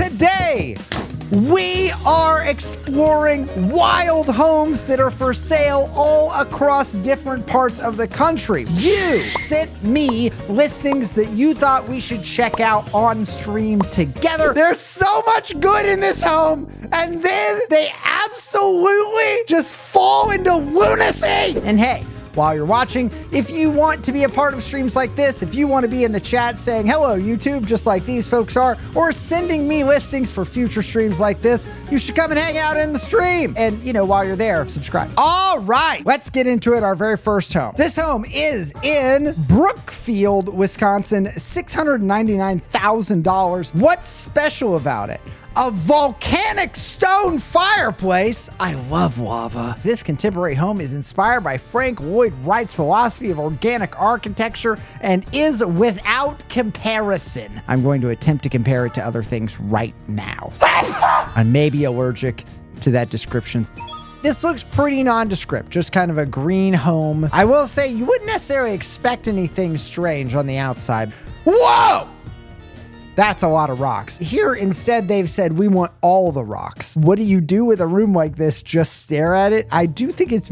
Today, we are exploring wild homes that are for sale all across different parts of the country. You sent me listings that you thought we should check out on stream together. There's so much good in this home, and then they absolutely just fall into lunacy. And hey, while you're watching, if you want to be a part of streams like this, if you want to be in the chat saying, hello, YouTube, just like these folks are, or sending me listings for future streams like this, you should come and hang out in the stream. And, while you're there, subscribe. All right, let's get into it. Our very first home. This home is in Brookfield, Wisconsin, $699,000. What's special about it? A volcanic stone fireplace. I love lava. This contemporary home is inspired by Frank Lloyd Wright's philosophy of organic architecture and is without comparison. I'm going to attempt to compare it to other things right now. I may be allergic to that description. This looks pretty nondescript, just kind of a green home. I will say you wouldn't necessarily expect anything strange on the outside. Whoa! That's a lot of rocks. Here, instead, they've said, we want all the rocks. What do you do with a room like this? Just stare at it? I do think it's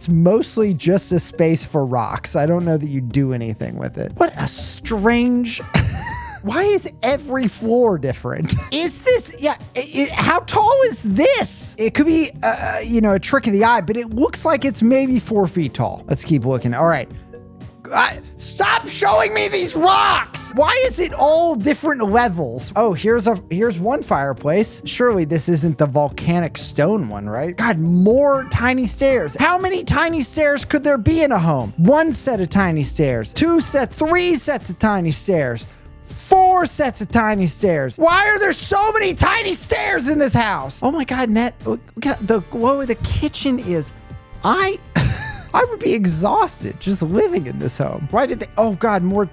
mostly just a space for rocks. I don't know that you do anything with it. What a strange... Why is every floor different? Is this, how tall is this? It could be, a trick of the eye, but it looks like it's maybe 4 feet tall. Let's keep looking. All right. Stop showing me these rocks! Why is it all different levels? Oh, here's one fireplace. Surely this isn't the volcanic stone one, right? God, more tiny stairs. How many tiny stairs could there be in a home? 1 set of tiny stairs, 2 sets, 3 sets of tiny stairs, 4 sets of tiny stairs. Why are there so many tiny stairs in this house? Oh my God, Matt, look at the way the kitchen is. I would be exhausted just living in this home. Why did they? Oh God, more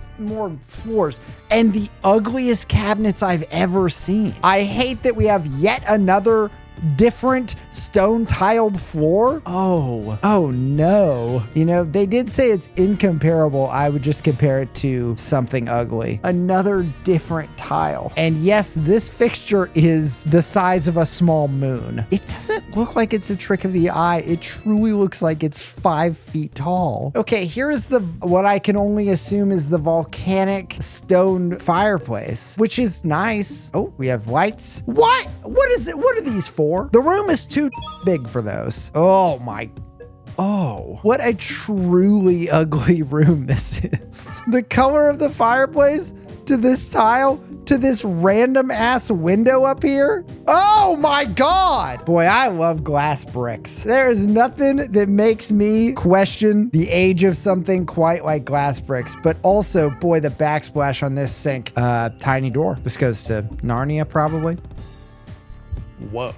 floors and the ugliest cabinets I've ever seen. I hate that we have yet another different stone tiled floor. Oh no. They did say it's incomparable. I would just compare it to something ugly. Another different tile. And yes, this fixture is the size of a small moon. It doesn't look like it's a trick of the eye. It truly looks like it's 5 feet tall. Okay, here's what I can only assume is the volcanic stone fireplace, which is nice. Oh, we have lights. What is it? What are these for? The room is too big for those. Oh, what a truly ugly room this is. The color of the fireplace to this tile to this random ass window up here. Oh my God. Boy, I love glass bricks. There is nothing that makes me question the age of something quite like glass bricks, but also, boy, the backsplash on this sink. Tiny door. This goes to Narnia probably. Whoa.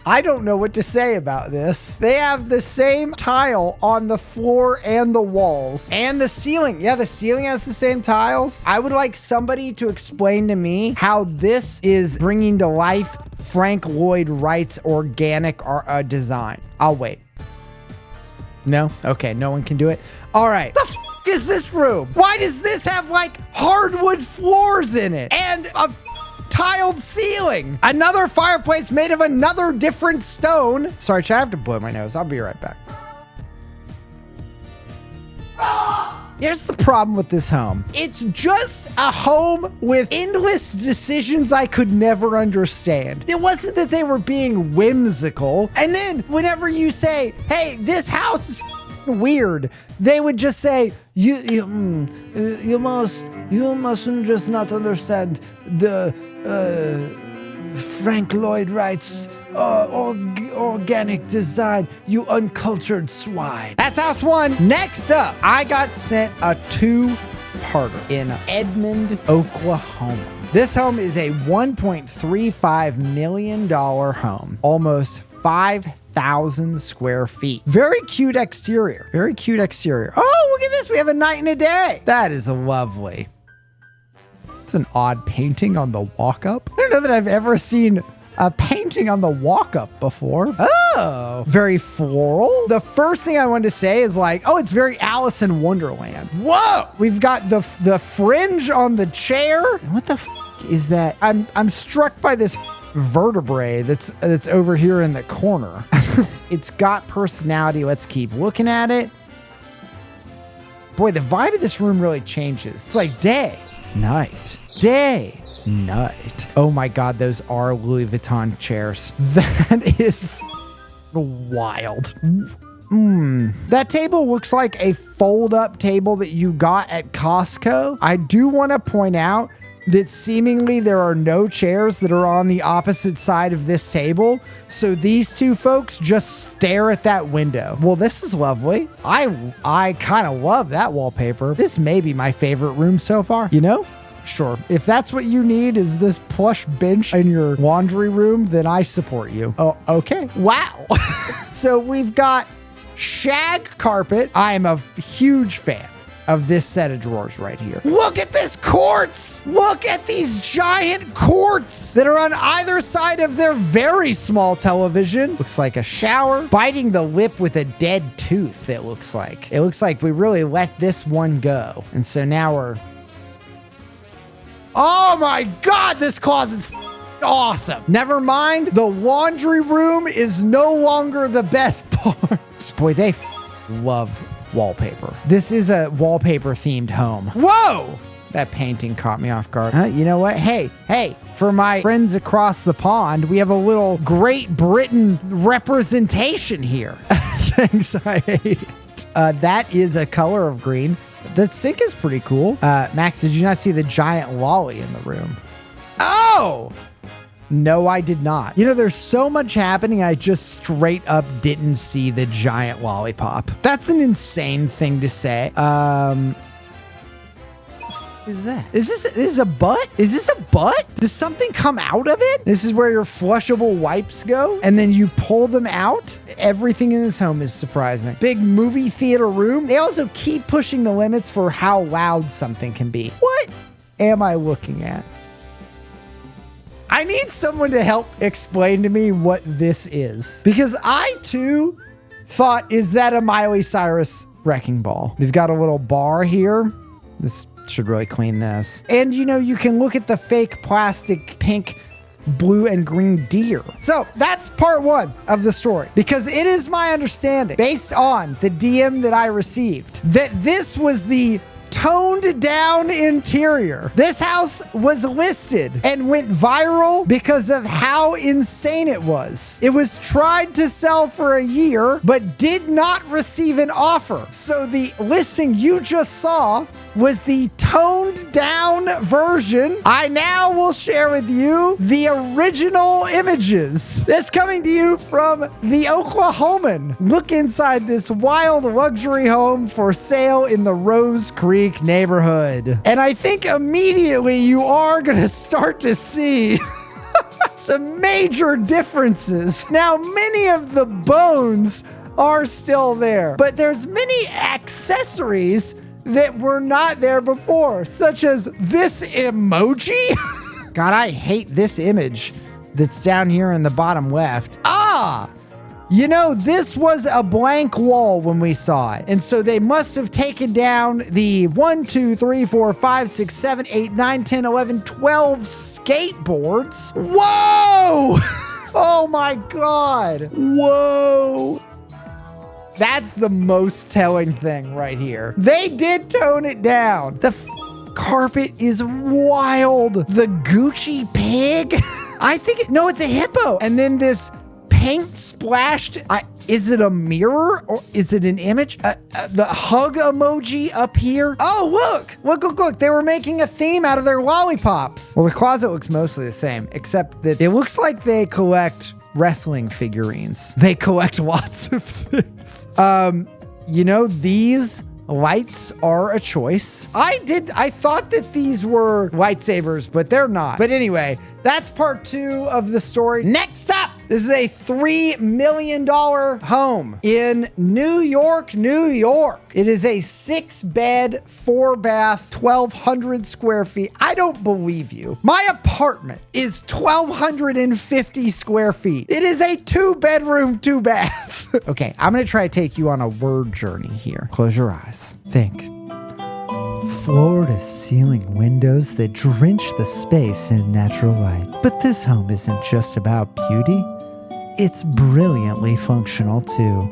I don't know what to say about this. They have the same tile on the floor and the walls and the ceiling. Yeah, the ceiling has the same tiles. I would like somebody to explain to me how this is bringing to life Frank Lloyd Wright's organic design. I'll wait. No? Okay, no one can do it. All right. The f is this room? Why does this have like hardwood floors in it and a tiled ceiling? Another fireplace made of another different stone. Sorry, I have to blow my nose. I'll be right back. Here's the problem with this home. It's just a home with endless decisions I could never understand. It wasn't that they were being whimsical. And then whenever you say, hey, this house is weird, they would just say, you mustn't just not understand the Frank Lloyd Wright's organic design, you uncultured swine. That's house 1. Next up, I got sent a 2-parter in Edmond, Oklahoma. This home is a $1.35 million home, almost 5,000 square feet. Very cute exterior. Very cute exterior. Oh, look at this. We have a night and a day. That is lovely. It's an odd painting on the walk-up. I don't know that I've ever seen a painting on the walk-up before. Oh, very floral. The first thing I wanted to say is like, oh, it's very Alice in Wonderland. Whoa! We've got the fringe on the chair. What the f is that I'm struck by this vertebrae that's over here in the corner. It's got personality. Let's keep looking at it. Boy, the vibe of this room really changes. It's like day, night, day, night. Oh my God, those are Louis Vuitton chairs. That is wild. That table looks like a fold-up table that you got at Costco. I do want to point out that seemingly there are no chairs that are on the opposite side of this table. So these two folks just stare at that window. Well, this is lovely. I kind of love that wallpaper. This may be my favorite room so far, you know? Sure. If that's what you need is this plush bench in your laundry room, then I support you. Oh, okay. Wow. So we've got shag carpet. I am a huge fan of this set of drawers right here. Look at this quartz. Look at these giant quartz that are on either side of their very small television. Looks like a shower. Biting the lip with a dead tooth, it looks like. It looks like we really let this one go. And so now we're... Oh my God, this closet's awesome. Never mind, the laundry room is no longer the best part. Boy, they love wallpaper. This is a wallpaper themed home. Whoa! That painting caught me off guard. You know what? Hey, for my friends across the pond, we have a little Great Britain representation here. Thanks, I hate it. That is a color of green. The sink is pretty cool. Max, did you not see the giant lolly in the room? Oh! No, I did not. You know, there's so much happening, I just straight up didn't see the giant lollipop. That's an insane thing to say. Is that? Is this a butt? Is this a butt? Does something come out of it? This is where your flushable wipes go, and then you pull them out. Everything in this home is surprising. Big movie theater room. They also keep pushing the limits for how loud something can be. What am I looking at? I need someone to help explain to me what this is, because I too thought, is that a Miley Cyrus wrecking ball? They've got a little bar here. This should really clean this. And you know, you can look at the fake plastic pink, blue, and green deer. So that's part one of the story, because it is my understanding, based on the DM that I received, that this was the toned down interior. This house was listed and went viral because of how insane it was. It was tried to sell for a year, but did not receive an offer. So the listing you just saw was the toned down version. I now will share with you the original images. That's coming to you from the Oklahoman. Look inside this wild luxury home for sale in the Rose Creek neighborhood. And I think immediately you are gonna start to see some major differences. Now, many of the bones are still there, but there's many accessories that were not there before, such as this emoji. God, I hate this image that's down here in the bottom left. You know, this was a blank wall when we saw it. And so they must have taken down the 1, 2, 3, 4, 5, 6, 7, 8, 9, 10, 11, 12 skateboards. Whoa! Oh my God. Whoa. That's the most telling thing right here. They did tone it down. The carpet is wild. The Gucci pig. I think, no, it's a hippo. And then this paint splashed. Is it a mirror or is it an image? The hug emoji up here. Oh, look. They were making a theme out of their lollipops. Well, the closet looks mostly the same, except that it looks like they collect wrestling figurines. They collect lots of things. You know, these lights are a choice. I thought that these were lightsabers, but they're not. But anyway, that's part 2 of the story. Next up, this is a $3 million home in New York, New York. It is a 6-bed, 4-bath, 1,200 square feet. I don't believe you. My apartment is 1,250 square feet. It is a 2-bedroom, 2-bath. Okay, I'm gonna try to take you on a word journey here. Close your eyes. Think. floor-to-ceiling windows that drench the space in natural light. But this home isn't just about beauty. It's brilliantly functional, too.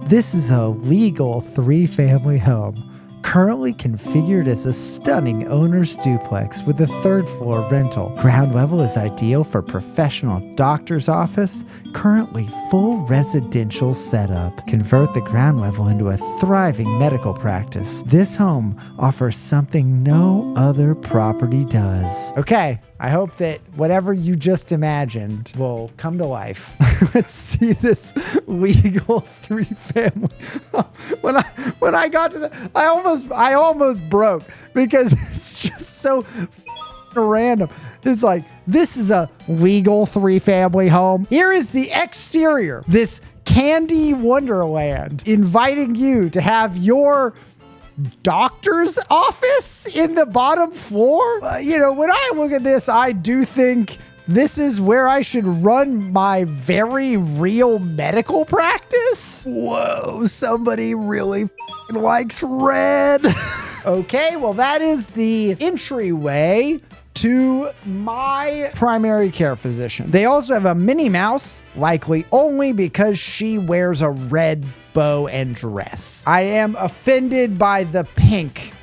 This is a legal 3-family home, currently configured as a stunning owner's duplex with a 3rd-floor rental. Ground level is ideal for professional doctor's office, currently full residential setup. Convert the ground level into a thriving medical practice. This home offers something no other property does. Okay, I hope that whatever you just imagined will come to life. Let's see this legal 3-family. When I got to the, I almost broke because it's just so random. It's like, this is a legal 3-family home. Here is the exterior. This candy wonderland inviting you to have your doctor's office in the bottom floor. When I look at this, I do think this is where I should run my very real medical practice. Whoa, somebody really likes red. Okay, well, that is the entryway to my primary care physician. They also have a Minnie Mouse, likely only because she wears a red bow and dress. I am offended by the pink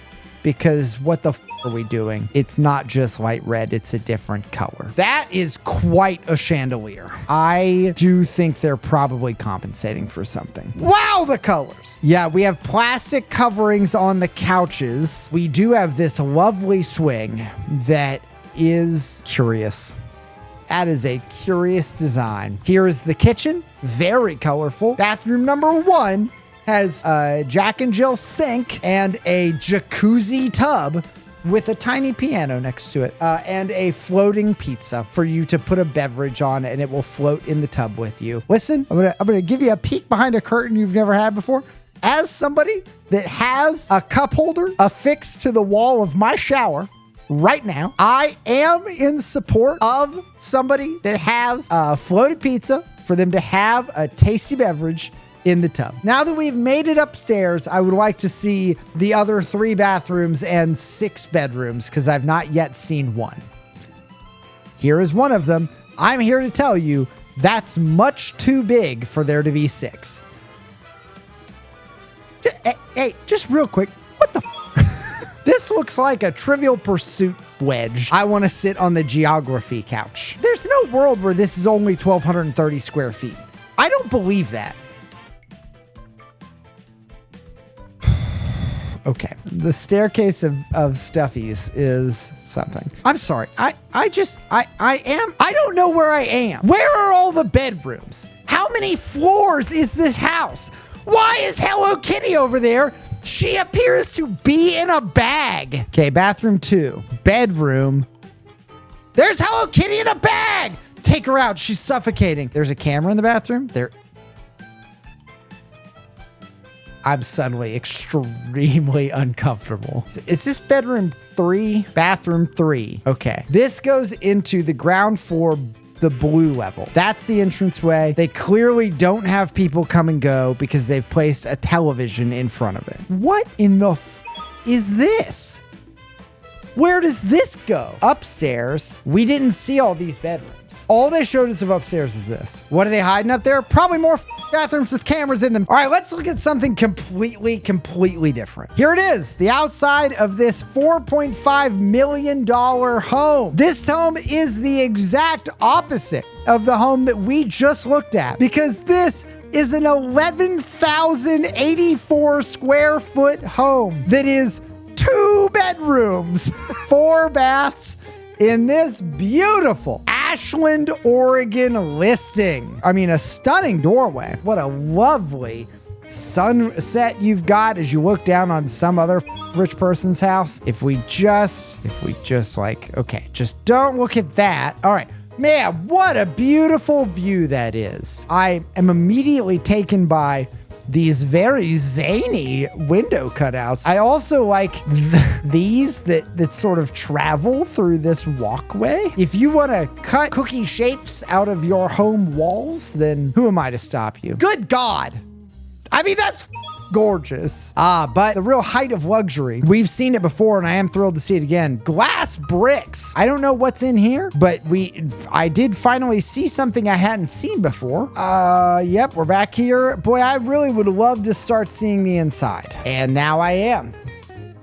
because what the are we doing? It's not just light red, it's a different color. That is quite a chandelier. I do think they're probably compensating for something. Wow, the colors. Yeah, we have plastic coverings on the couches. We do have this lovely swing that is curious. That is a curious design. Here is the kitchen, very colorful. Bathroom number 1 has a Jack and Jill sink and a jacuzzi tub with a tiny piano next to it, and a floating pizza for you to put a beverage on, and it will float in the tub with you. Listen, I'm gonna give you a peek behind a curtain you've never had before. As somebody that has a cup holder affixed to the wall of my shower right now, I am in support of somebody that has a floated pizza for them to have a tasty beverage in the tub. Now that we've made it upstairs, I would like to see the other 3 bathrooms and 6 bedrooms because I've not yet seen one. Here is one of them. I'm here to tell you that's much too big for there to be 6. Hey, just real quick, what the This looks like a Trivial Pursuit wedge. I want to sit on the geography couch. There's no world where this is only 1,230 square feet. I don't believe that. Okay, the staircase of stuffies is something. I'm sorry. I don't know where I am. Where are all the bedrooms? How many floors is this house? Why is Hello Kitty over there? She appears to be in a bag. Okay, bathroom 2. Bedroom. There's Hello Kitty in a bag. Take her out. She's suffocating. There's a camera in the bathroom. I'm suddenly extremely uncomfortable. Is this bedroom 3? Bathroom 3. Okay. This goes into the ground floor, the blue level. That's the entranceway. They clearly don't have people come and go because they've placed a television in front of it. What in the is this? Where does this go? Upstairs, we didn't see all these bedrooms. All they showed us of upstairs is this. What are they hiding up there? Probably more bathrooms with cameras in them. All right, let's look at something completely different. Here it is, the outside of this $4.5 million home. This home is the exact opposite of the home that we just looked at because this is an 11,084 square foot home that is 2 bedrooms, 4 baths in this beautiful Ashland, Oregon listing. I mean, a stunning doorway. What a lovely sunset you've got as you look down on some other rich person's house. If we just like, okay, just don't look at that. All right. Man, what a beautiful view that is. I am immediately taken by these very zany window cutouts. I also like these that sort of travel through this walkway. If you want to cut cookie shapes out of your home walls, then who am I to stop you? Good God. I mean, that's gorgeous. But the real height of luxury, we've seen it before and I am thrilled to see it again. Glass bricks. I don't know what's in here, but I did finally see something I hadn't seen before. Yep, we're back here. Boy, I really would love to start seeing the inside. And now I am.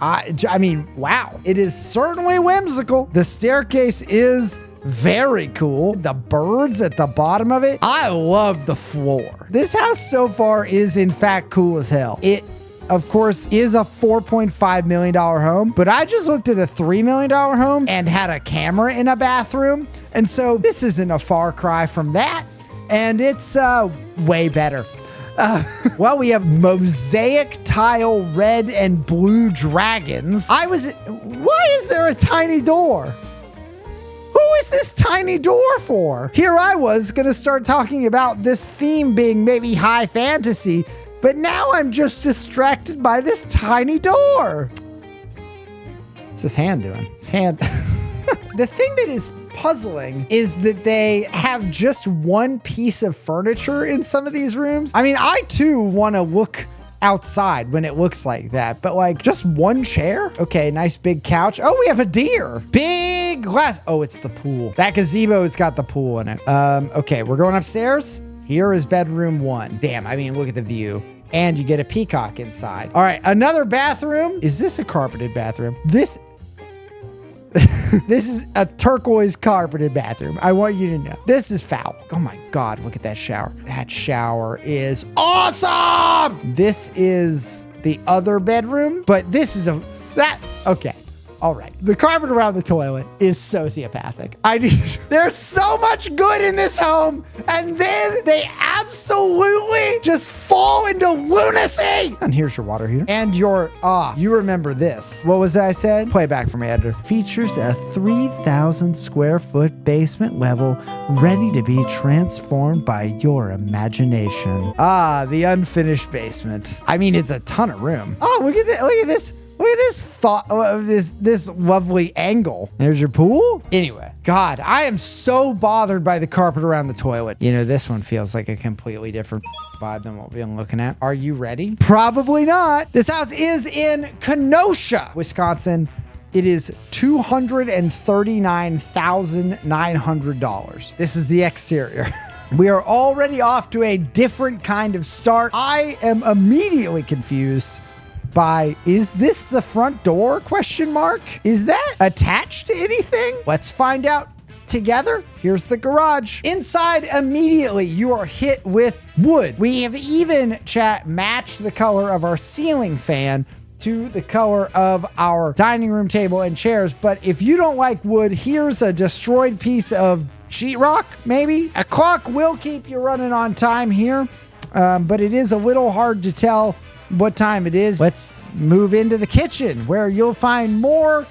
I mean, wow. It is certainly whimsical. The staircase is very cool. The birds at the bottom of it. I love the floor. This house so far is in fact cool as hell. It, of course, is a $4.5 million home, but I just looked at a $3 million home and had a camera in a bathroom. And so this isn't a far cry from that. And it's way better. Well, we have mosaic tile red and blue dragons. Why is there a tiny door? Who is this tiny door for? Here I was gonna start talking about this theme being maybe high fantasy, but now I'm just distracted by this tiny door. What's his hand doing? His hand. The thing that is puzzling is that they have just one piece of furniture in some of these rooms. I mean, I too want to look outside when it looks like that, but like just one chair. Okay, nice big couch. Oh, we have a deer. Big glass. Oh, it's the pool. That gazebo has got the pool in it. Okay, we're going upstairs. Here is bedroom 1. Damn, I mean, look at the view. And you get a peacock inside. All right, another bathroom. Is this a carpeted bathroom? This is a turquoise carpeted bathroom. I want you to know. This is foul. Oh my God, look at that shower. That shower is awesome. This is the other bedroom, but this is okay. All right. The carpet around the toilet is sociopathic. There's so much good in this home, and then they absolutely just fall into lunacy. And here's your water heater. And you remember this. What was that I said? Play back for me, editor. Features a 3,000 square foot basement level ready to be transformed by your imagination. The unfinished basement. I mean, it's a ton of room. Oh, look at this. Look at this lovely angle. There's your pool. Anyway, God, I am so bothered by the carpet around the toilet. You know, this one feels like a completely different vibe than what we've been looking at. Are you ready? Probably not. This house is in Kenosha, Wisconsin. It is $239,900. This is the exterior. We are already off to a different kind of start. I am immediately confused by, is this the front door? Question mark. Is that attached to anything? Let's find out together. Here's the garage. Inside, immediately you are hit with wood. We have even, chat, matched the color of our ceiling fan to the color of our dining room table and chairs. But if you don't like wood, here's a destroyed piece of sheetrock, maybe. A clock will keep you running on time here, but it is a little hard to tell what time it is. Let's move into the kitchen where you'll find more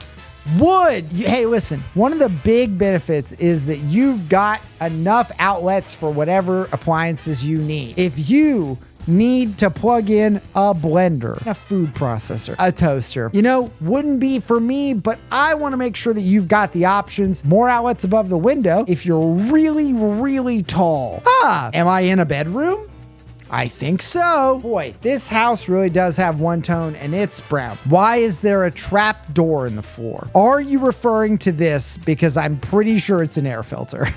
wood. Hey, listen, one of the big benefits is that you've got enough outlets for whatever appliances you need. If you need to plug in a blender, a food processor, a toaster, wouldn't be for me, but I want to make sure that you've got the options. More outlets above the window if you're really, really tall. Am I in a bedroom? I think so. Boy, this house really does have one tone, and it's brown. Why is there a trap door in the floor? Are you referring to this? Because I'm pretty sure it's an air filter.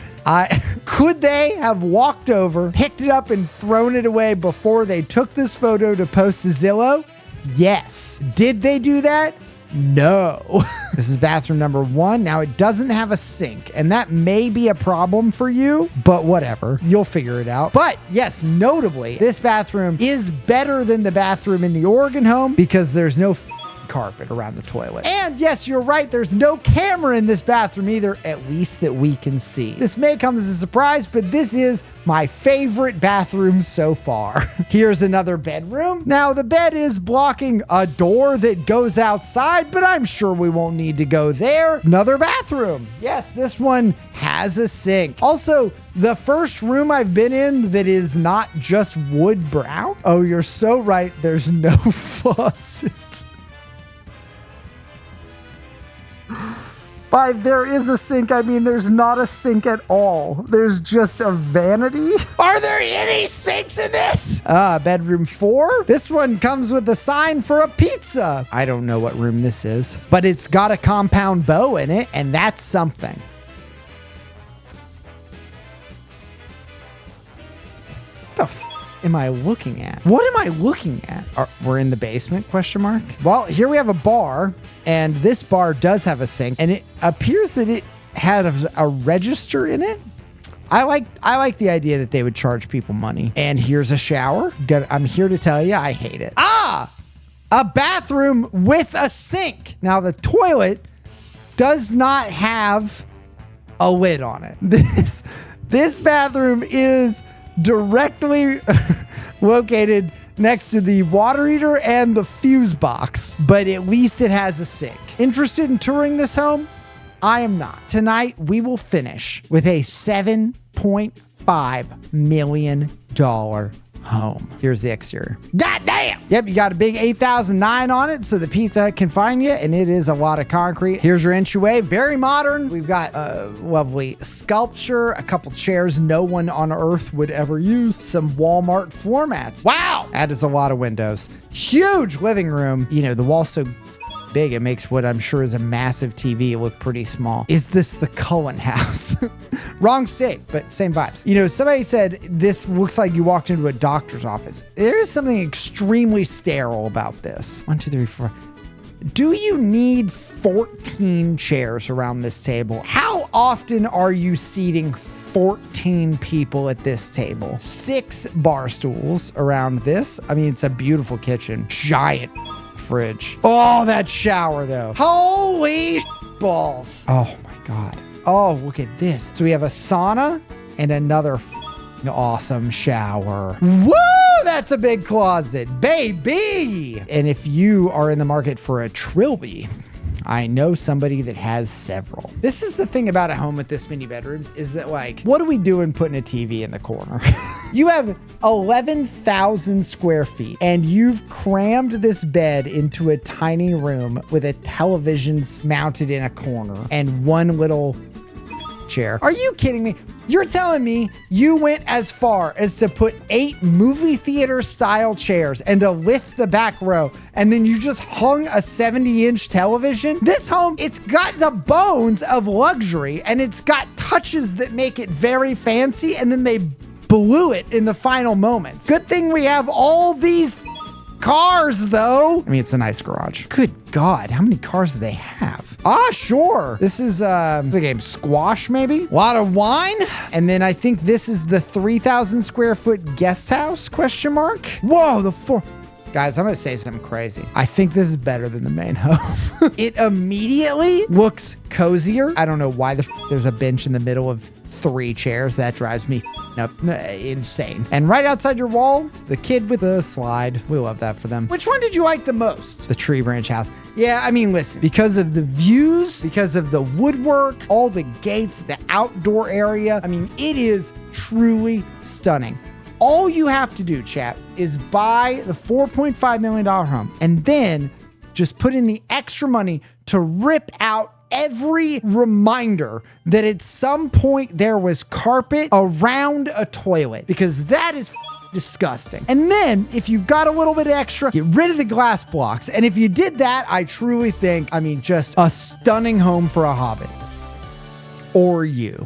Could they have walked over, picked it up, and thrown it away before they took this photo to post to Zillow? Yes. Did they do that? No. This is bathroom number 1. Now, it doesn't have a sink, and that may be a problem for you, but whatever. You'll figure it out. But yes, notably, this bathroom is better than the bathroom in the Oregon home because there's no carpet around the toilet. And yes, you're right, there's no camera in this bathroom either, at least that we can see. This may come as a surprise, but this is my favorite bathroom so far. Here's another bedroom. Now, the bed is blocking a door that goes outside, but I'm sure we won't need to go there. Another bathroom. Yes, this one has a sink. Also, the first room I've been in that is not just wood brown. Oh, you're so right, there's no faucet. By there is a sink, I mean there's not a sink at all. There's just a vanity. Are there any sinks in this? Bedroom 4. This one comes with a sign for a pizza. I don't know what room this is, but it's got a compound bow in it, and that's something. What the am I looking at? What am I looking at? We're in the basement, question mark? Well, here we have a bar, and this bar does have a sink, and it appears that it has a register in it. I like the idea that they would charge people money. And here's a shower. I'm here to tell you, I hate it. A bathroom with a sink. Now, the toilet does not have a lid on it. This bathroom is directly located next to the water heater and the fuse box, but at least it has a sink. Interested in touring this home? I am not. Tonight, we will finish with a $7.5 million home. Here's the exterior. God damn! Yep, you got a big 8009 on it, so the Pizza Hut can find you, and it is a lot of concrete. Here's your entryway. Very modern. We've got a lovely sculpture, a couple chairs no one on earth would ever use, some Walmart floor mats. Wow! That is a lot of windows. Huge living room. You know, the wall's so big, it makes what I'm sure is a massive TV look pretty small. Is this the Cullen house? Wrong state, but same vibes. You know, somebody said this looks like you walked into a doctor's office. There is something extremely sterile about this. 1, 2, 3, 4. Do you need 14 chairs around this table? How often are you seating 14 people at this table? 6 bar stools around this. I mean, it's a beautiful kitchen. Giant fridge. Oh, that shower though. Holy balls. Oh my God. Oh, look at this. So we have a sauna and another awesome shower. Woo! That's a big closet, baby. And if you are in the market for a trilby, I know somebody that has several. This is the thing about a home with this many bedrooms is that, like, what are we doing putting a TV in the corner? You have 11,000 square feet and you've crammed this bed into a tiny room with a television mounted in a corner and one little chair. Are you kidding me? You're telling me you went as far as to put 8 movie theater style chairs and to lift the back row, and then you just hung a 70-inch television? This home, it's got the bones of luxury and it's got touches that make it very fancy, and then they blew it in the final moments. Good thing we have all these cars though. I mean, it's a nice garage. Good God, how many cars do they have? Sure. This is the game Squash, maybe? A lot of wine. And then I think this is the 3,000 square foot guest house, question mark. Whoa, the 4. Guys, I'm going to say something crazy. I think this is better than the main home. It immediately looks cozier. I don't know why there's a bench in the middle of 3 chairs. That drives me up insane. And right outside your wall, the kid with the slide. We love that for them. Which one did you like the most? The tree branch house. Yeah, I mean, listen, because of the views, because of the woodwork, all the gates, the outdoor area. I mean, it is truly stunning. All you have to do, chat, is buy the $4.5 million home and then just put in the extra money to rip out every reminder that at some point there was carpet around a toilet, because that is disgusting. And then if you've got a little bit extra, get rid of the glass blocks. And if you did that, I truly think, I mean, just a stunning home for a hobbit. Or you.